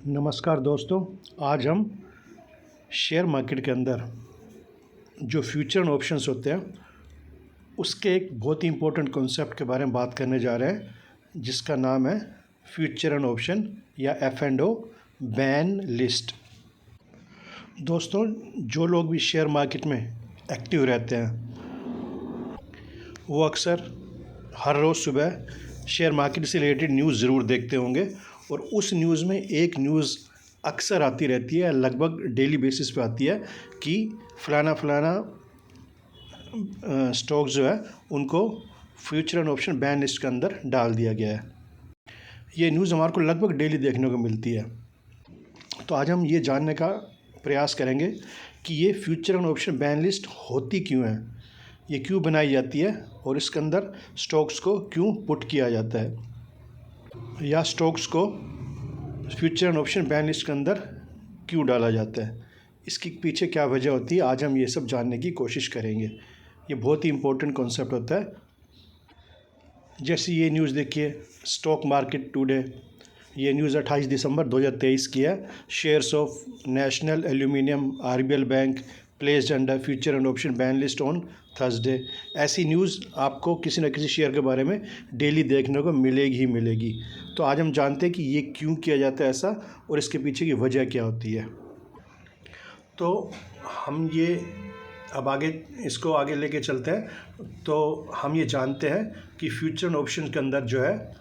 नमस्कार दोस्तों, आज हम शेयर मार्केट के अंदर जो फ्यूचर एंड ऑप्शंस होते हैं उसके एक बहुत ही इम्पोर्टेंट कॉन्सेप्ट के बारे में बात करने जा रहे हैं, जिसका नाम है फ्यूचर एंड ऑप्शन या F&O बैन लिस्ट। दोस्तों, जो लोग भी शेयर मार्केट में एक्टिव रहते हैं वो अक्सर हर रोज़ सुबह शेयर मार्केट से रिलेटेड न्यूज़ ज़रूर देखते होंगे और उस न्यूज़ में एक न्यूज़ अक्सर आती रहती है, लगभग डेली बेसिस पे आती है कि फ़लाना स्टॉक जो है उनको future and option ban list के अंदर डाल दिया गया है। ये न्यूज़ हमारे को लगभग डेली देखने को मिलती है। तो आज हम ये जानने का प्रयास करेंगे कि ये future and option ban list होती क्यों है, ये क्यों बनाई जाती है और इसके अंदर स्टॉक्स को क्यों पुट किया जाता है या स्टॉक्स को future and option ban list के अंदर क्यों डाला जाता है, इसके पीछे क्या वजह होती है। आज हम ये सब जानने की कोशिश करेंगे। ये बहुत ही इम्पोर्टेंट कॉन्सेप्ट होता है। जैसे ये न्यूज़ देखिए, स्टॉक मार्केट टुडे, ये न्यूज़ 28 दिसंबर 2023 की है। Shares of national aluminium RBL bank placed under future and option ban list on Thursday. ऐसी न्यूज़ आपको किसी न किसी शेयर के बारे में डेली देखने को मिलेगी ही मिलेगी। तो आज हम जानते हैं कि ये क्यों किया जाता है ऐसा और इसके पीछे की वजह क्या होती है। तो हम ये अब इसको आगे लेके चलते हैं। तो हम ये जानते हैं कि फ्यूचर एंड ऑप्शन के अंदर जो है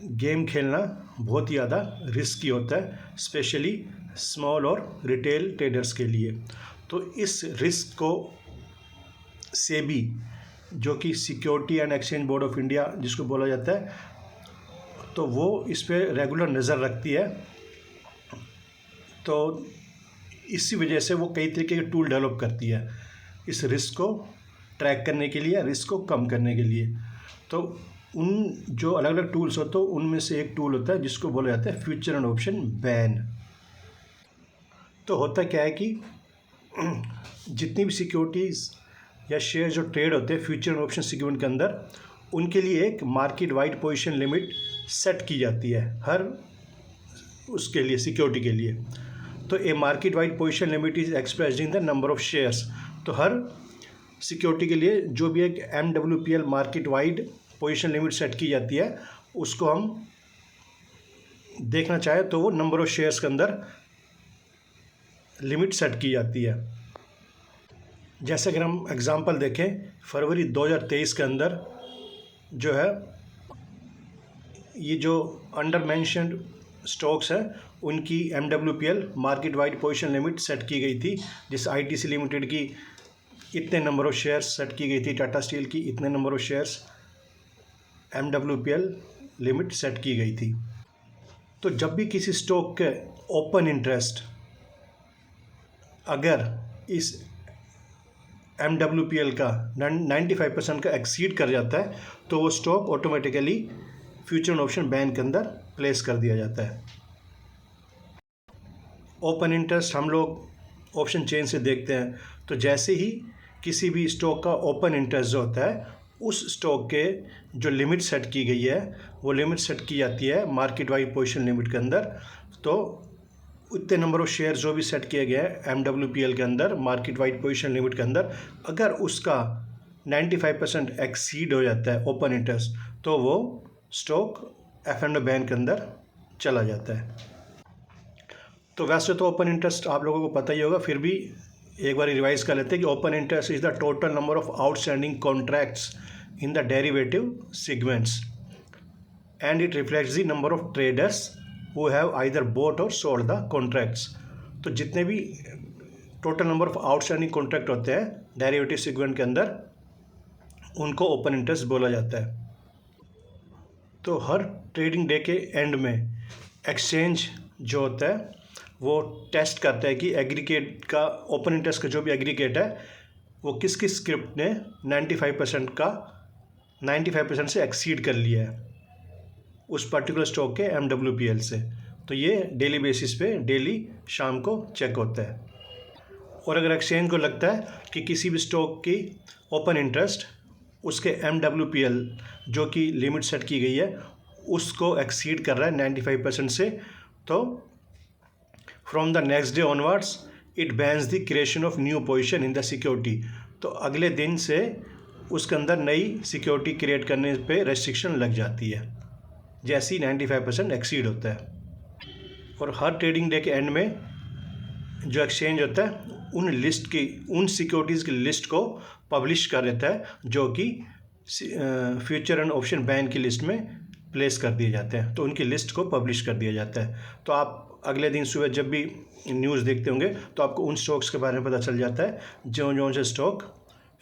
गेम खेलना बहुत ही ज़्यादा रिस्की होता है, स्पेशली स्मॉल और रिटेल ट्रेडर्स के लिए। तो इस रिस्क को सेबी, जो कि security and exchange board of India जिसको बोला जाता है, तो वो इस पर रेगुलर नज़र रखती है। तो इसी वजह से वो कई तरीके के टूल डेवलप करती है इस रिस्क को ट्रैक करने के लिए, रिस्क को कम करने के लिए। तो उन जो अलग अलग टूल्स होते हैं उनमें से एक टूल होता है जिसको बोला जाता है फ्यूचर एंड ऑप्शन बैन। तो होता क्या है कि जितनी भी सिक्योरिटीज़ या शेयर जो ट्रेड होते हैं फ्यूचर एंड ऑप्शन सेगमेंट के अंदर, उनके लिए एक market wide position limit set की जाती है हर उसके लिए, सिक्योरिटी के लिए। तो a market wide position limit is expressed in the number of shares. तो हर सिक्योरिटी के लिए जो भी एक MWPL market wide position limit set की जाती है, उसको हम देखना चाहें तो वो नंबर ऑफ शेयर्स के अंदर लिमिट सेट की जाती है। जैसे अगर हम एग्जांपल देखें, फरवरी 2023 के अंदर जो है ये जो अंडर मेंशन्ड स्टॉक्स हैं उनकी MWPL market wide position limit set की गई थी। जिस ITC लिमिटेड की इतने नंबर ऑफ शेयर्स सेट की गई थी, टाटा स्टील की इतने number of shares MWPL limit set की गई थी। तो जब भी किसी स्टॉक के ओपन इंटरेस्ट अगर इस MWPL का 95% का एक्सीड कर जाता है तो वो stock automatically future and option ban के अंदर प्लेस कर दिया जाता है। ओपन इंटरेस्ट हम लोग ऑप्शन चेन से देखते हैं। तो जैसे ही किसी भी स्टॉक का ओपन इंटरेस्ट जो होता है, उस स्टॉक के जो लिमिट सेट की गई है वो लिमिट सेट की जाती है मार्केट वाइड पोजीशन लिमिट के अंदर। तो उतने नंबर ऑफ शेयर जो भी सेट किए गए हैं MWPL के अंदर मार्केट वाइड पोजीशन लिमिट के अंदर, अगर उसका 95% एक्सीड हो जाता है ओपन इंटरेस्ट, तो वो स्टॉक F&O बैन के अंदर चला जाता है। तो वैसे तो ओपन इंटरेस्ट आप लोगों को पता ही होगा, फिर भी एक बार रिवाइज कर लेते हैं कि open interest is the total number of outstanding contracts in the derivative segments and it reflects the number of traders who have either bought or sold the contracts। तो जितने भी total number of outstanding contract होते हैं derivative segment के अंदर, उनको open interest बोला जाता है। तो हर ट्रेडिंग डे के एंड में एक्सचेंज जो होता है वो टेस्ट करता है कि एग्रीगेट का ओपन इंटरेस्ट का जो भी एग्रीगेट है वो किस किस स्क्रिप्ट ने 95% से एक्सीड कर लिया है उस पर्टिकुलर स्टॉक के MWPL से। तो ये डेली बेसिस पे डेली शाम को चेक होता है। और अगर एक्सचेंज को लगता है कि किसी भी स्टॉक की ओपन इंटरेस्ट उसके MWPL जो कि लिमिट सेट की गई है उसको एक्सीड कर रहा है 95% से, तो from the next day onwards it bans the creation of new position in the security. तो अगले दिन से उसके अंदर नई सिक्योरिटी क्रिएट करने पे रेस्ट्रिक्शन लग जाती है जैसे ही 95% एक्सीड होता है। और हर ट्रेडिंग डे के एंड में जो एक्सचेंज होता है उन सिक्योरिटीज़ की लिस्ट को पब्लिश कर देता है जो कि फ्यूचर एंड ऑप्शन बैन की लिस्ट में प्लेस कर दिए जाते हैं। तो उनकी लिस्ट को पब्लिश कर दिया जाता है। तो आप अगले दिन सुबह जब भी न्यूज़ देखते होंगे तो आपको उन स्टॉक्स के बारे में पता चल जाता है जो से stock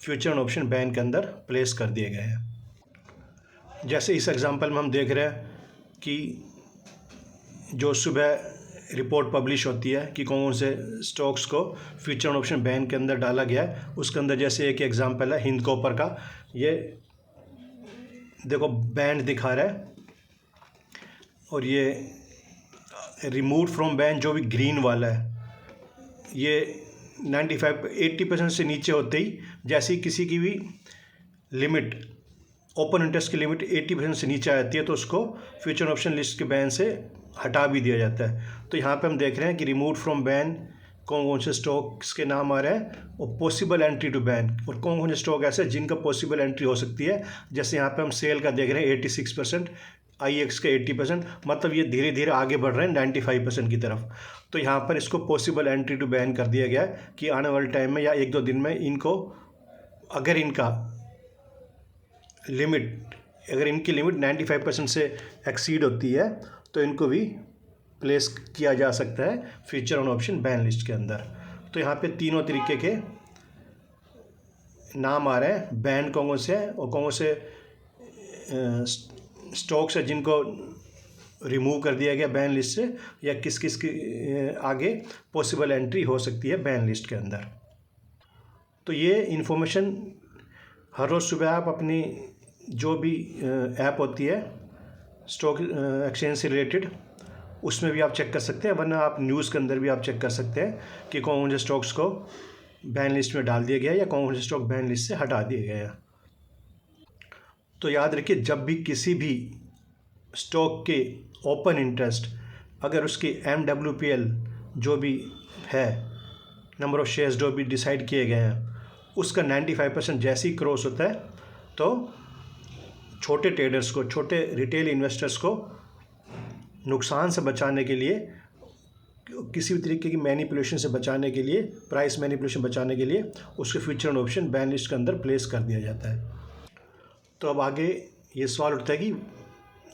future and option ban के अंदर प्लेस कर दिए गए हैं। जैसे इस एग्जांपल में हम देख रहे हैं कि जो सुबह रिपोर्ट पब्लिश होती है कि कौन से स्टॉक्स को फ्यूचर एंड ऑप्शन बैन के अंदर डाला गया है, उसके अंदर जैसे एक एग्जांपल है हिंद कॉपर का। ये देखो बैन दिखा रहा है और ये रिमूव फ्रॉम बैन जो भी ग्रीन वाला है ये 80% से नीचे होते ही जैसे ही किसी की भी लिमिट ओपन इंटरेस्ट की लिमिट 80% से नीचे आती है तो उसको फ्यूचर ऑप्शन लिस्ट के बैन से हटा भी दिया जाता है। तो यहाँ पे हम देख रहे हैं कि रिमूव फ्रॉम बैन कौन कौन से स्टॉक्स के नाम आ रहे हैं और पॉसिबल एंट्री टू बैन, और कौन कौन से स्टॉक ऐसे जिनका पॉसिबल एंट्री हो सकती है। जैसे यहाँ पे हम सेल का देख रहे हैं 86%, IEX का 80%, मतलब ये धीरे धीरे आगे बढ़ रहे हैं 95% की तरफ। तो यहाँ पर इसको पॉसिबल एंट्री टू बैन कर दिया गया है कि आने वाले टाइम में या 1-2 दिन में इनको अगर इनकी लिमिट 95% से एक्सीड होती है तो इनको भी प्लेस किया जा सकता है future on option ban list के अंदर। तो यहाँ पे तीनों तरीके के नाम आ रहे हैं, बैन कौन से हैं और कौन से स्टॉक्स है जिनको रिमूव कर दिया गया बैन लिस्ट से, या किस किस की आगे पॉसिबल एंट्री हो सकती है बैन लिस्ट के अंदर। तो ये इन्फॉर्मेशन हर रोज़ सुबह आप अपनी जो भी ऐप होती है स्टॉक एक्सचेंज से रिलेटेड उसमें भी आप चेक कर सकते हैं, वरना आप न्यूज़ के अंदर भी आप चेक कर सकते हैं कि कौन से स्टॉक्स को बैन लिस्ट में डाल दिया गया या कौन से स्टॉक बैन लिस्ट से हटा दिए गए हैं। तो याद रखिए, जब भी किसी भी स्टॉक के ओपन इंटरेस्ट अगर उसकी MWPL जो भी है, नंबर ऑफ़ शेयर्स जो भी डिसाइड किए गए हैं, उसका 95% जैसे ही क्रॉस होता है तो छोटे ट्रेडर्स को, छोटे रिटेल इन्वेस्टर्स को नुकसान से बचाने के लिए, किसी भी तरीके की मैनिपुलेशन से बचाने के लिए, प्राइस मैनिपुलेशन बचाने के लिए उसके future and option ban list के अंदर प्लेस कर दिया जाता है। तो अब आगे ये सवाल उठता है कि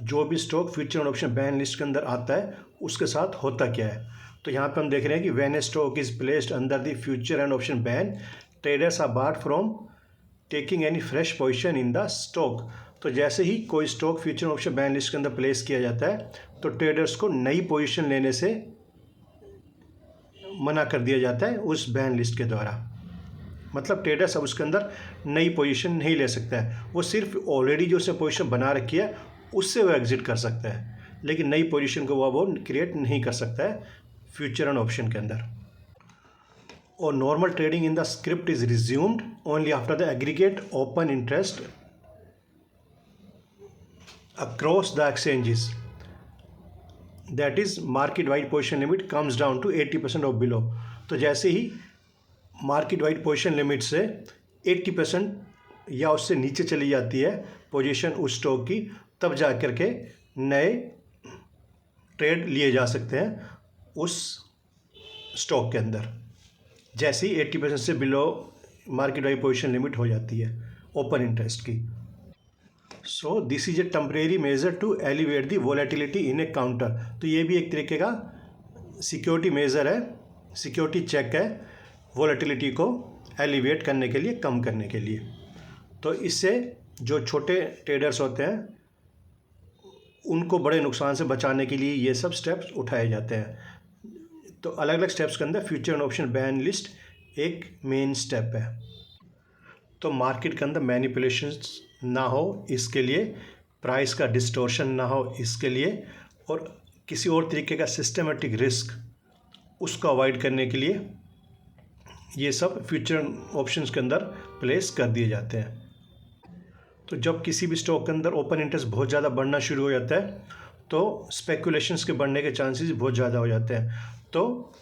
जो भी stock future and option ban list के अंदर आता है उसके साथ होता क्या है। तो यहाँ पे हम देख रहे हैं कि when a stock is placed under the future and option ban traders are barred from taking any fresh position in the stock. तो जैसे ही कोई stock future option ban list के अंदर प्लेस किया जाता है तो ट्रेडर्स को नई पोजीशन लेने से मना कर दिया जाता है उस बैन लिस्ट के द्वारा। मतलब ट्रेडर्स अब उसके अंदर नई पोजीशन नहीं ले सकता है, वो सिर्फ ऑलरेडी जो उसने पोजीशन बना रखी है उससे वो एग्जिट कर सकता है, लेकिन नई पोजीशन को वो क्रिएट नहीं कर सकता है फ्यूचर एंड ऑप्शन के अंदर। और normal trading in the script is resumed only after the aggregate open interest across the exchanges, that is market wide position limit comes down to 80% or below। तो जैसे ही market wide position limit से 80% या उससे नीचे चली जाती है position उस स्टॉक की, तब जा कर के नए ट्रेड लिए जा सकते हैं उस स्टॉक के अंदर, जैसे ही 80% से below market wide position limit हो जाती है ओपन इंटरेस्ट की। So this is a temporary measure to elevate the volatility in a counter. तो ये भी एक तरीके का सिक्योरिटी मेजर है, सिक्योरिटी चेक है वोलेटिलिटी को एलिवेट करने के लिए, कम करने के लिए। तो इससे जो छोटे ट्रेडर्स होते हैं उनको बड़े नुकसान से बचाने के लिए ये सब स्टेप्स उठाए जाते हैं। तो अलग अलग स्टेप्स के अंदर future and option ban list एक मेन स्टेप है। तो मार्केट के अंदर मैनिपुलेशंस ना हो इसके लिए, प्राइस का डिस्टोर्शन ना हो इसके लिए, और किसी और तरीके का सिस्टमेटिक रिस्क उसको अवॉइड करने के लिए ये सब फ्यूचर ऑप्शंस के अंदर प्लेस कर दिए जाते हैं। तो जब किसी भी स्टॉक के अंदर ओपन इंटरेस्ट बहुत ज़्यादा बढ़ना शुरू हो जाता है तो स्पेकुलेशंस के बढ़ने के चांसेस बहुत ज़्यादा हो जाते हैं। तो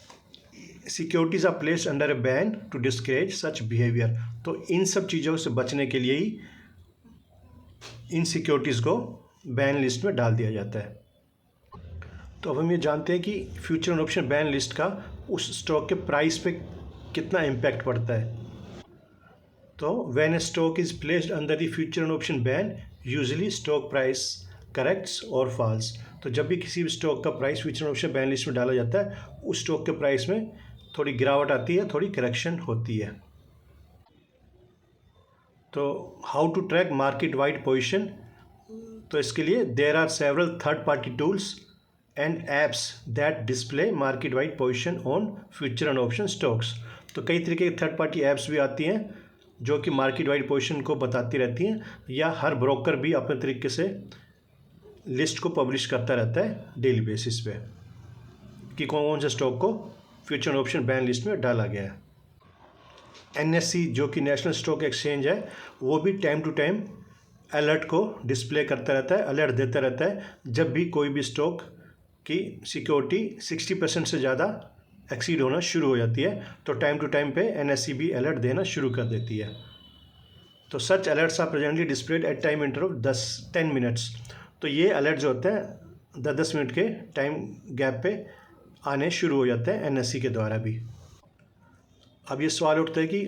securities are placed under a ban to discourage such behaviour. तो इन सब चीज़ों से बचने के लिए ही इन सिक्योरिटीज़ को बैन लिस्ट में डाल दिया जाता है। तो अब हम ये जानते हैं कि future and option ban list का उस स्टॉक के प्राइस पे कितना इम्पैक्ट पड़ता है। तो when a stock is placed under the future and option ban usually stock price corrects और फॉल्स। तो जब भी किसी भी स्टॉक का price future and option ban list में डाला जाता है, उस स्टॉक के प्राइस में थोड़ी गिरावट आती है, थोड़ी करेक्शन होती है। तो how to track market wide position, तो इसके लिए there are several third party tools and apps that display market wide position on future and option stocks. तो कई तरीके की थर्ड पार्टी ऐप्स भी आती हैं जो कि मार्केट वाइड पोजीशन को बताती रहती हैं, या हर ब्रोकर भी अपने तरीके से लिस्ट को पब्लिश करता रहता है डेली बेसिस पे कि कौन कौन से स्टॉक को future and option ban list में डाला गया है। NSE जो कि नेशनल स्टॉक एक्सचेंज है, वो भी टाइम टू टाइम अलर्ट को डिस्प्ले करता रहता है, अलर्ट देता रहता है जब भी कोई भी स्टॉक की सिक्योरिटी 60% से ज़्यादा एक्सीड होना शुरू हो जाती है, तो टाइम टू टाइम पे NSE भी अलर्ट देना शुरू कर देती है। तो such alerts are presently displayed at time interval 10 minutes. तो ये अलर्ट जो होते हैं 10 मिनट के टाइम गैप पे आने शुरू हो जाते हैं NSE के द्वारा भी। अब ये सवाल उठता है कि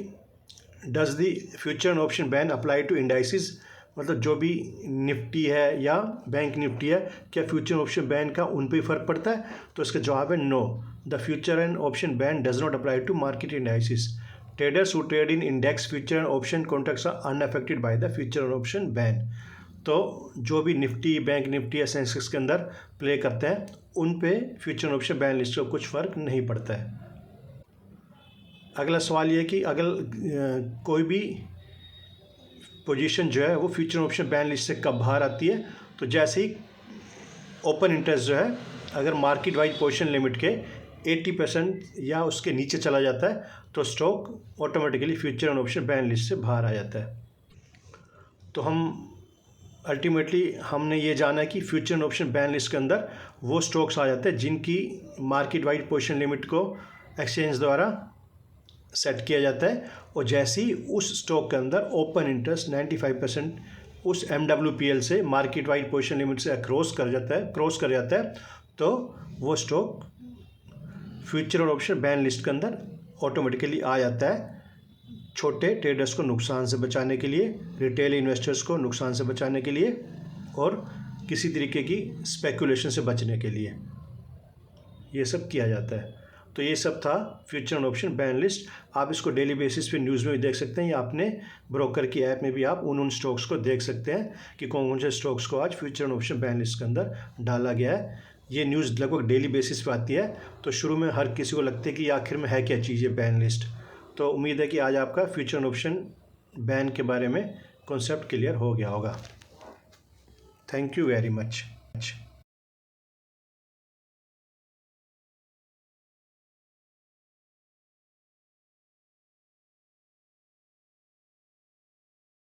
does the future and option ban apply to indices, मतलब जो भी निफ्टी है या बैंक निफ्टी है, क्या फ्यूचर एंड ऑप्शन बैन का उन पर ही फ़र्क पड़ता है? तो इसका जवाब है no, the future and option ban does not apply to market indices. Traders who trade in index future and option contracts are unaffected by the future and option ban. तो जो भी निफ्टी, बैंक निफ्टी या सेंसेक्स के अंदर प्ले करते हैं, उन पे future and option ban list का कुछ फ़र्क नहीं पड़ता है। अगला सवाल ये है कि अगर कोई भी पोजीशन जो है वो future and option ban list से कब बाहर आती है? तो जैसे ही ओपन इंटरेस्ट जो है अगर मार्केट वाइड पोजीशन लिमिट के 80% या उसके नीचे चला जाता है, तो stock automatically future and option ban list से बाहर आ जाता है। तो हम अल्टीमेटली हमने ये जाना कि future and option ban list के अंदर वो स्टॉक्स आ जाते हैं जिनकी मार्केट वाइड पोजीशन लिमिट को एक्सचेंज द्वारा सेट किया जाता है, और जैसे ही उस स्टॉक के अंदर ओपन इंटरेस्ट 95% उस MWPL से मार्केट वाइड पोजीशन लिमिट से क्रॉस कर जाता है, तो वो स्टॉक फ्यूचर और ऑप्शन बैन लिस्ट के अंदर ऑटोमेटिकली आ जाता है, छोटे ट्रेडर्स को नुकसान से बचाने के लिए, रिटेल इन्वेस्टर्स को नुकसान से बचाने के लिए, और किसी तरीके की स्पेकुलेशन से बचने के लिए ये सब किया जाता है। तो ये सब था future and option ban list. आप इसको डेली बेसिस पे न्यूज़ में भी देख सकते हैं, या अपने ब्रोकर की ऐप में भी आप उन स्टॉक्स को देख सकते हैं कि कौन कौन से स्टॉक्स को आज future and option ban list के अंदर डाला गया है। ये न्यूज़ लगभग डेली बेसिस पे आती है, तो शुरू में हर किसी को लगता है कि आखिर में है क्या चीज़ ये बैन लिस्ट। तो उम्मीद है कि आज आपका फ्यूचर एंड ऑप्शन बैन के बारे में कॉन्सेप्ट क्लियर हो गया होगा। Thank you very much.